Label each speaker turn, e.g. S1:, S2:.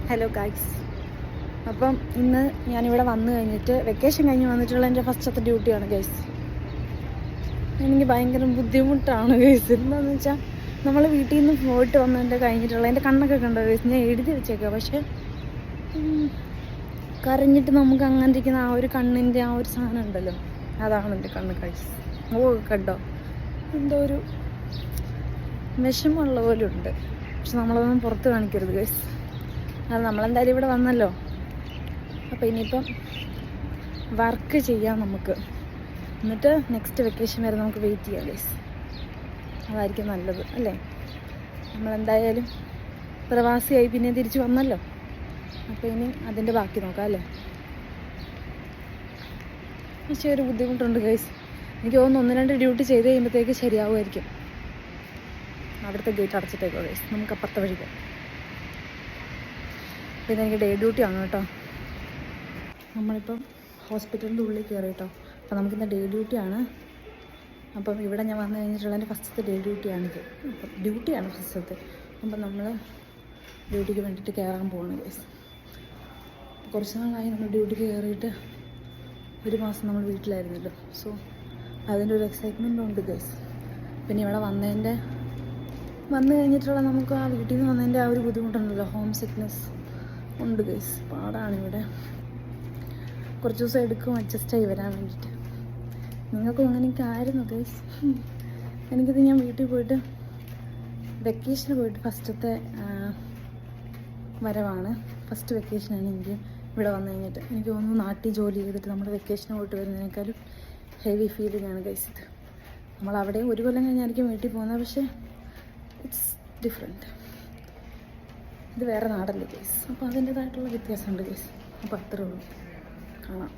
S1: Hello guys. അപ്പം ഇന്ന് ഞാനിവിടെ വന്നു കഴിഞ്ഞിട്ട് വെക്കേഷൻ കഴിഞ്ഞ് വന്നിട്ടുള്ള എൻ്റെ ഫസ്റ്റത്തെ ഡ്യൂട്ടിയാണ് ഗൈസ്. എനിക്ക് ഭയങ്കര ബുദ്ധിമുട്ടാണ് ഗൈസ്. എന്താണെന്ന് വെച്ചാൽ നമ്മൾ വീട്ടിൽ നിന്ന് പോയിട്ട് വന്നതിൻ്റെ കഴിഞ്ഞിട്ടുള്ള എൻ്റെ കണ്ണൊക്കെ കണ്ടോ ഗൈസ്, ഞാൻ എഴുതി വെച്ചേക്കാം. പക്ഷേ കരഞ്ഞിട്ട് നമുക്ക് അങ്ങനെ ഇരിക്കുന്ന ആ ഒരു കണ്ണിൻ്റെ ആ ഒരു സാധനം ഉണ്ടല്ലോ, അതാണ് എൻ്റെ കണ്ണ് ഗൈസ്. കണ്ടോ, എന്തോ ഒരു വിഷമമുള്ള പോലെ ഉണ്ട്. പക്ഷെ നമ്മളതൊന്നും പുറത്ത് കാണിക്കരുത് ഗൈസ്. അത് നമ്മളെന്തായാലും ഇവിടെ വന്നല്ലോ, അപ്പോൾ ഇനിയിപ്പം വർക്ക് ചെയ്യാം നമുക്ക്. എന്നിട്ട് നെക്സ്റ്റ് വെക്കേഷൻ വരെ നമുക്ക് വെയിറ്റ് ചെയ്യാം ഗൈസ്. അതായിരിക്കും നല്ലത് അല്ലേ? നമ്മളെന്തായാലും പ്രവാസിയായി പിന്നെ തിരിച്ച് വന്നല്ലോ, അപ്പോൾ ഇനി അതിൻ്റെ ബാക്കി നോക്കാം അല്ലേ? പക്ഷേ ഒരു ബുദ്ധിമുട്ടുണ്ട് ഗൈസ്. എനിക്ക് തോന്നുന്നു 1-2 ഡ്യൂട്ടി ചെയ്ത് കഴിയുമ്പോഴത്തേക്ക് ശരിയാവുമായിരിക്കും. അവിടുത്തെ ഗേറ്റ് അടച്ചിട്ടേക്കോ ഗൈസ്, നമുക്ക് അപ്പുറത്തെ വഴി പോകാം. പിന്നെ എനിക്ക് ഡേ ഡ്യൂട്ടി ആണ് കേട്ടോ. നമ്മളിപ്പം ഹോസ്പിറ്റലിൻ്റെ ഉള്ളിൽ കയറി കേട്ടോ. അപ്പോൾ നമുക്കിന്ന് ഡേ ഡ്യൂട്ടിയാണ്. അപ്പം ഇവിടെ ഞാൻ വന്നു കഴിഞ്ഞിട്ടുള്ള എൻ്റെ ഫസ്റ്റത്തെ ഡേ ഡ്യൂട്ടിയാണിത്. അപ്പം ഡ്യൂട്ടിയാണ് ഫസ്റ്റത്തെ. അപ്പം നമ്മൾ ഡ്യൂട്ടിക്ക് വേണ്ടിയിട്ട് കയറാൻ പോകണം ഗൈസ്. കുറച്ച് നാളായി നമ്മൾ ഡ്യൂട്ടിക്ക് കയറിയിട്ട്. 1 മാസം നമ്മൾ വീട്ടിലായിരുന്നല്ലോ. സോ അതിൻ്റെ ഒരു എക്സൈറ്റ്മെൻറ്റും ഉണ്ട് ഗൈസ്. പിന്നെ ഇവിടെ വന്നു കഴിഞ്ഞിട്ടുള്ള നമുക്ക് ആ വീട്ടിൽ നിന്ന് വന്നതിൻ്റെ ആ ഒരു ബുദ്ധിമുട്ടുണ്ടല്ലോ, ഹോം സിക്നെസ് ഉണ്ട് ഗൈസ്. പാടാണിവിടെ. കുറച്ച് ദിവസം എടുക്കും അഡ്ജസ്റ്റായി വരാൻ വേണ്ടിയിട്ട്. നിങ്ങൾക്കും അങ്ങനെയൊക്കെ ആയിരുന്നു ഗൈസ്. എനിക്കിത് ഞാൻ വീട്ടിൽ പോയിട്ട് വെക്കേഷന് പോയിട്ട് ഫസ്റ്റത്തെ വരവാണ്. ഫസ്റ്റ് വെക്കേഷനാണ് എനിക്ക് ഇവിടെ വന്നു കഴിഞ്ഞിട്ട്. എനിക്ക് തോന്നുന്നു നാട്ടിൽ ജോലി ചെയ്തിട്ട് നമ്മൾ വെക്കേഷന് പോയിട്ട് വരുന്നതിനേക്കാളും ഹെവി ഫീലിംഗ് ആണ് ഗൈസ് ഇത്. നമ്മളവിടെ 1 കൊല്ലം കഴിഞ്ഞായിരിക്കും വീട്ടിൽ പോകുന്നത്. പക്ഷേ ഇറ്റ്സ് ഡിഫറെൻറ്റ്. ഇത് വേറെ നാടല്ലേ ഗൈസ്. അപ്പോൾ അതിൻ്റേതായിട്ടുള്ള വ്യത്യാസമുണ്ട് ഗൈസ്. അപ്പോൾ അത്രേ ഉള്ളൂ. കാണാം.